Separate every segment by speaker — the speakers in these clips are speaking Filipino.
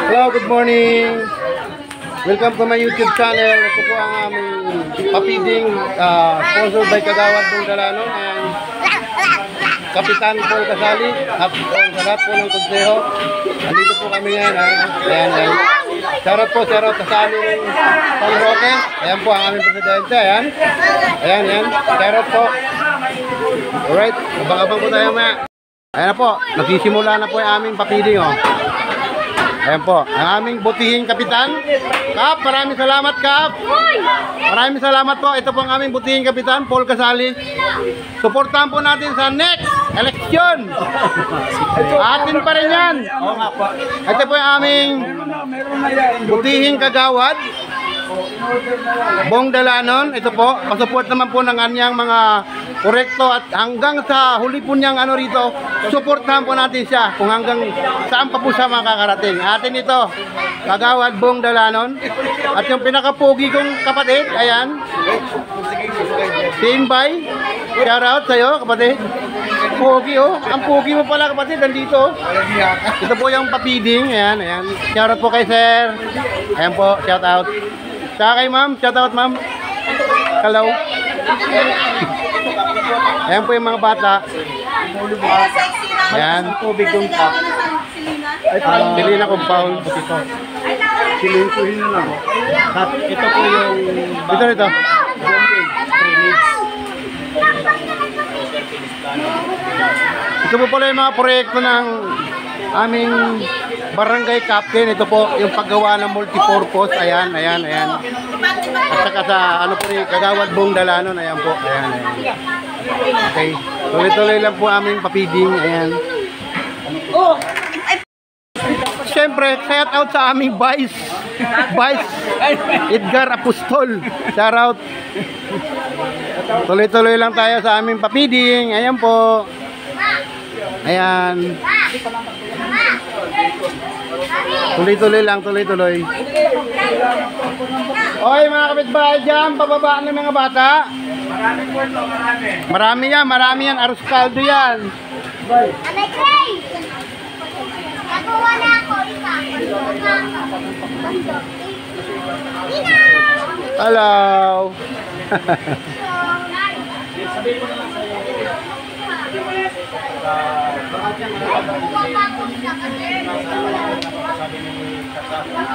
Speaker 1: Hello, good morning. Welcome to my YouTube channel. Ito po ang aming papiding sponsored by Kagawad Bong Dalanon and Kapitan Paul Casali at sa lahat po ng konseho. Andito po kami ngayon. Ayan. Shoutout po, shoutout sa aming Paul Roque. Ayan po ang aming presidente. Ayan. Shoutout po. Alright, abang-abang po tayo maya. Ayan na po, nagsisimula na po yung aming papiding. Ayan po, ang aming butihing kapitan. Kap, maraming salamat Kap. Maraming salamat po. Ito po ang aming butihing kapitan, Paul Casali. Suportahan po natin sa next election. Atin pa rin yan. Ito po yung aming butihing kagawad Bong Dalanon. Ito po, pasupport naman po ng kanyang mga korekto at hanggang sa huli po niyang rito, suportahan po natin siya kung hanggang saan pa po siya makakarating. Atin ito, Kagawad Bong Dalanon. At yung pinakapugi kong kapatid, ayan, si Imbay. Shout out sa'yo, kapatid. Pugi ang pugi mo pala kapatid, nandito. Ito po yung papiding, ayan. Shout out po kay sir. Ayan po, shout out. Saka kay ma'am, shout out ma'am. Hello. Ayan po yung mga bata. Ayan. Tubig yung cup. Silina compound. Silintuhin na lang. Ito po yung... Ito. Ito po pala yung mga proyekto ng aming barangay captain. Ito po yung paggawa ng multipurpose. Ayan. At saka sa po rin, Kagawad Bong Dalanon. Ayan po. Ayan. Okay. Tuloy-tuloy lang po aming papiding. Ayan. Siyempre, shout out sa aming Vice Edgar Apostol. Shout out. Tuloy-tuloy lang tayo sa aming papiding. Ayan po. Ayan. Tuloy-tuloy lang, tuloy-tuloy. Oy, mga kapitbahay dyan, pababaan ng mga bata. Marami yan, arroz caldo yan.
Speaker 2: Anay Kay! Nagawa na ako, isa.
Speaker 1: Hello.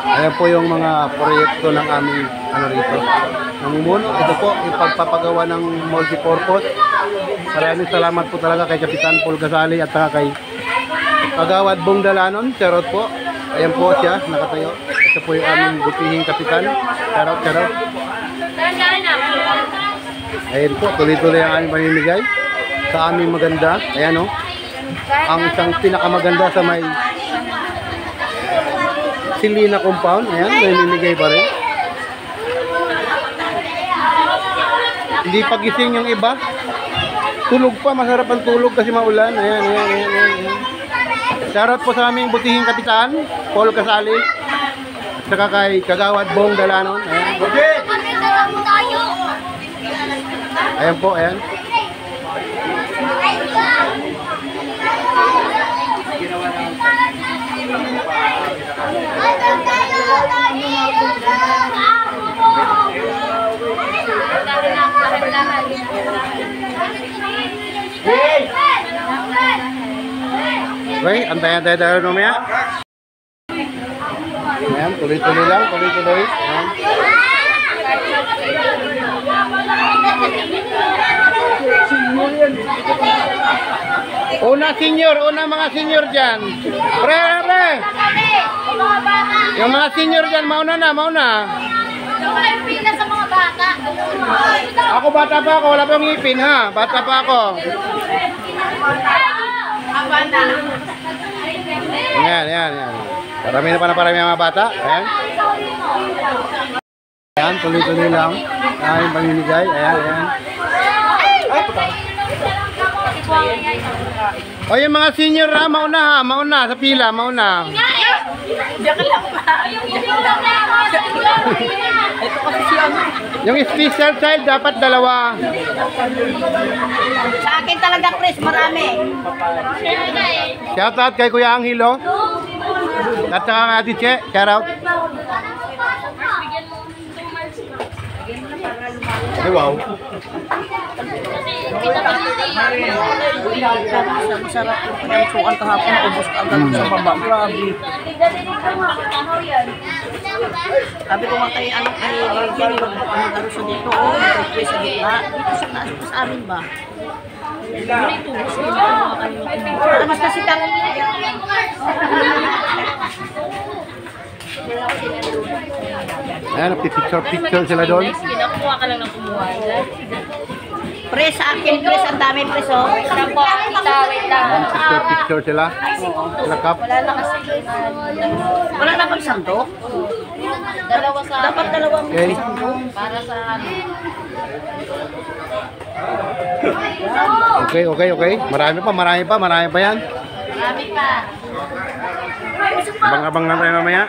Speaker 1: Ayan po yung mga proyekto ng aming rito. Namumuno, ito po yung pagpapagawa ng multipurpose. Maraming salamat po talaga kay Kapitan Paul Casali at saka kay Kagawad Bong Dalanon. Charot po. Ayan po siya, nakatayo. Ito po yung aming butihing kapitan. Charot. Ayan po, tuloy-tuloy ang aming paninigay sa aming maganda. Ayan o. Ang isang pinakamaganda sa may Silina compound. Ayan, naninigay pa rin. Hindi pagising yung iba. Tulog pa, masarap ang tulog kasi maulan. Ayan. Shoutout po sa aming butihing kapitan, Paul Casali. Saka kay Kagawad Bong Dalanon. Ayan po, ayan. Okay, antayan tayo mamaya. Ayan, tuloy-tuloy lang, tuloy-tuloy. Ayan. Una mga senior dyan. Pre. Yung mga senior dyan, mauna na.
Speaker 2: Pila sa mga bata.
Speaker 1: Ako bata pa ako, wala pang ngipin ha. Bata pa ako. Ayan. Parami ang mga bata. Ayan. Ayan, tuloy-tuloy lang. Ayan, paninigay. Ayan. O yung mga senior ha, mauna sa pila, mauna. Yung special child dapat dalawa.
Speaker 2: Sa akin talaga, Chris, marami.
Speaker 1: Shoutout kay Kuya Angelo. At saka ang Ate Che, shout out. Ay, wow.
Speaker 3: Masarap yung pinagsukan kahapon, ubos ka agad sa baba. Grabe. Sabi ko nga kay ano kay Jenny, mag-ano siya dito, mag-request sa gitna. Dito sa taas, sa amin ba? Dito, gusto ko mga mas kasi tanong
Speaker 1: Ayan, picture sila doon.
Speaker 2: Kinakuha ka lang ng kumuha.
Speaker 3: pre sa akin, pre, ang dami pre, so.
Speaker 2: Siya po, kita, wait lang.
Speaker 1: Picture sila. Sila Kap.
Speaker 2: Wala na kasi.
Speaker 3: Wala na bang sandok?
Speaker 2: Dalawa sa
Speaker 3: Dapat dalawang
Speaker 1: Okay.
Speaker 3: sandok.
Speaker 2: para sa ano.
Speaker 1: Okay. Marami pa yan.
Speaker 2: Marami pa.
Speaker 1: Abang-abang lang tayo mamaya.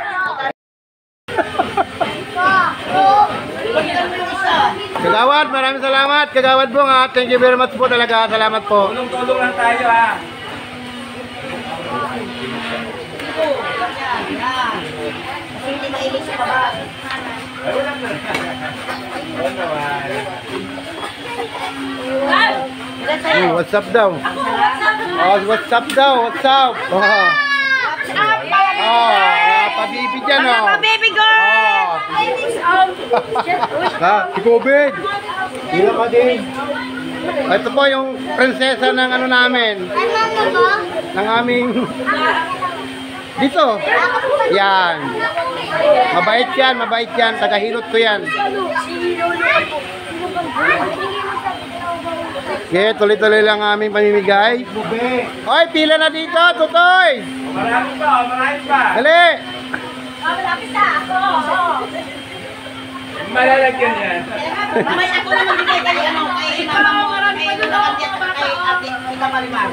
Speaker 1: Kagawad, maraming salamat. Kagawad po nga. Thank you very much po talaga. Salamat po.
Speaker 4: Tulong-tulong lang tayo ha.
Speaker 3: Kasi hindi mailis sa baba.
Speaker 1: What's up daw? Oh, what's up daw? What's up? Oh. Pabibi dyan oh.
Speaker 3: Baby girl!
Speaker 1: Ha, si Kubig. Hila ka din. Ito po yung prinsesa ng ano namin. Ng aming... Dito. Yan. Mabait yan. Tagahilot ko yan. Okay, tuloy-tuloy lang aming pamimigay. Hoy, pila na dito, Tutoy!
Speaker 4: Marami pa.
Speaker 1: Dali!
Speaker 4: Malalagyan yan.
Speaker 3: May ako naman bigay kay ano, kay mama mo, kay Lulakan at kay ate, kay Marimar.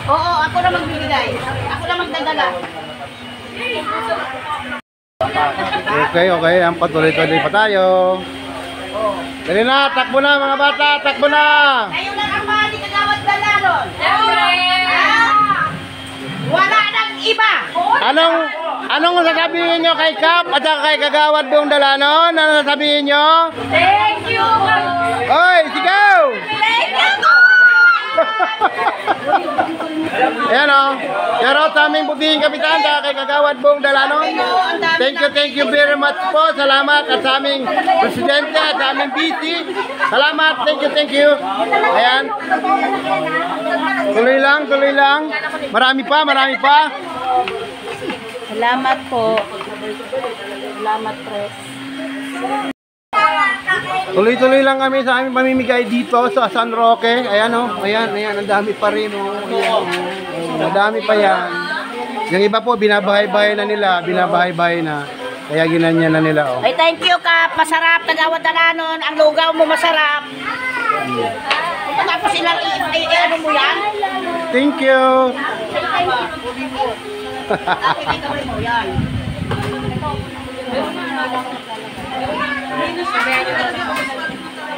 Speaker 3: Oo, ako na magbibigay. Ako na magdadala.
Speaker 1: Okay. Ang patuloy-tuloy pa tayo. Dali na, takbo na mga bata, takbo na!
Speaker 3: Kayo lang ang mga di kagawad balanon. Wala nang iba.
Speaker 1: Anong sasabihin nyo kay Kap at saka kay Kagawad Buong Dalanon? Ano sasabihin nyo?
Speaker 2: Thank you!
Speaker 1: Hoy, sigaw! Ayan o. Pero sa aming butihing kapitan, saka kay Kagawad Buong Dalanon. Thank you very much po. Salamat at sa aming presidente at sa aming BC. Salamat, thank you. Ayan. Tuloy lang. Marami pa.
Speaker 3: Salamat po. Salamat, Pres.
Speaker 1: Tuloy-tuloy lang kami sa aming pamimigay dito sa San Roque. Ayan o. Ayan. Ang dami pa rin o. Ayan o. Madami pa yan. Yung iba po, binabahay-bahay na nila. Kaya ginanyan na nila o.
Speaker 3: Ay, thank you, Kap. Masarap. Kagawad Dalanon. Ang lugaw mo masarap. Tapos ilang ano mo yan?
Speaker 1: Thank you.
Speaker 3: Tapos ikawin mo yan.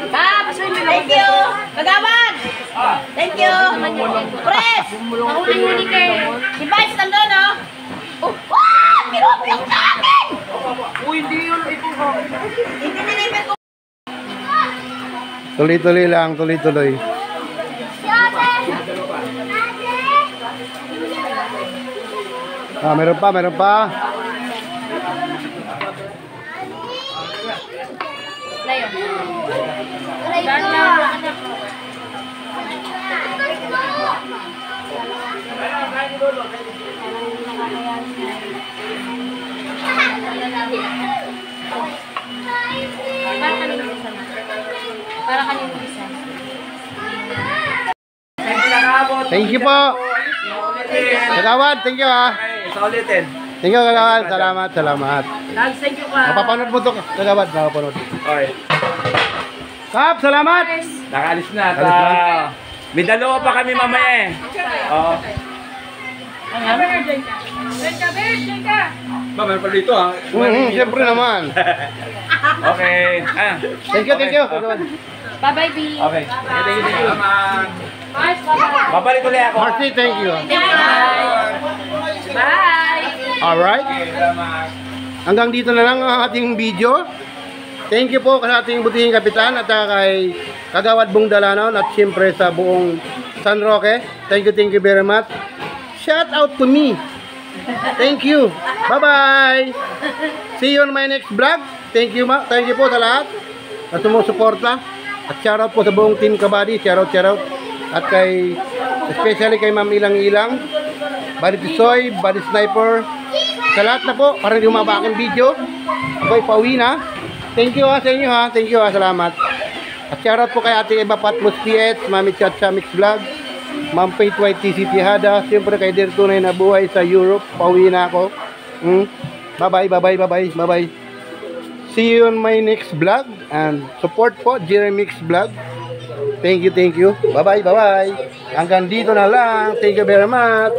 Speaker 3: Kap, thank you. Kagawad. Thank you. Pres.
Speaker 2: Mahuli-huli kayo.
Speaker 3: Si Vice nandun, oh. Wow! Pinupilok sa akin! Hindi nilipit ko.
Speaker 1: Tuloy-tuloy lang. Meron pa.
Speaker 2: Para kanino isa?
Speaker 1: Thank you po. Kagawad, thank you ha.
Speaker 4: Okay, sa ulitin.
Speaker 1: Thank you, Kagawad. Salamat.
Speaker 3: Thank you, Kap.
Speaker 1: Mapapanood mo to, Kagawad. Mapapanood.
Speaker 4: Okay.
Speaker 1: Kap, salamat.
Speaker 4: Nakaalis na.
Speaker 1: Alis na.
Speaker 4: May dalawa pa kami mamaya eh. Oo. Ba, meron pa dito ha.
Speaker 1: Siyempre naman.
Speaker 4: Okay.
Speaker 1: Thank you, Kagawad.
Speaker 2: Bye-bye, B.
Speaker 4: Okay. Thank you. Salamat.
Speaker 2: Mars, bye-bye.
Speaker 4: Babalik ulit ako.
Speaker 1: Marcy, thank you.
Speaker 2: Bye. Bye!
Speaker 1: Alright. Hanggang dito na lang ang ating video. Thank you po sa ating butihing kapitan at kay Kagawad Bong Dalanon at siyempre sa buong San Roque. Thank you very much. Shout out to me. Thank you. Bye-bye. See you on my next vlog. Thank you po sa lahat at sumusuporta. At shout out po sa buong Team Kabady. Shout out. At especially kay Ma'am Ilang-Ilang, Body Tisoy, Body Sniper. Sa lahat na po, para hindi humaba aking video. Ako'y pauwi na. Thank you sa inyo ha. Thank you ha. Salamat. At shoutout po kay Ate Eva Patmos PH, Mami Chacha Mix Vlog, Ma'am Faith White TC Tihada, siyempre kay Dear Tunay na buhay sa Europe. Pauwi na ako. Bye-bye. See you on my next vlog. And support po, Jeremy Mix Vlog. Thank you. Bye-bye. Hanggang dito na lang. Thank you very much.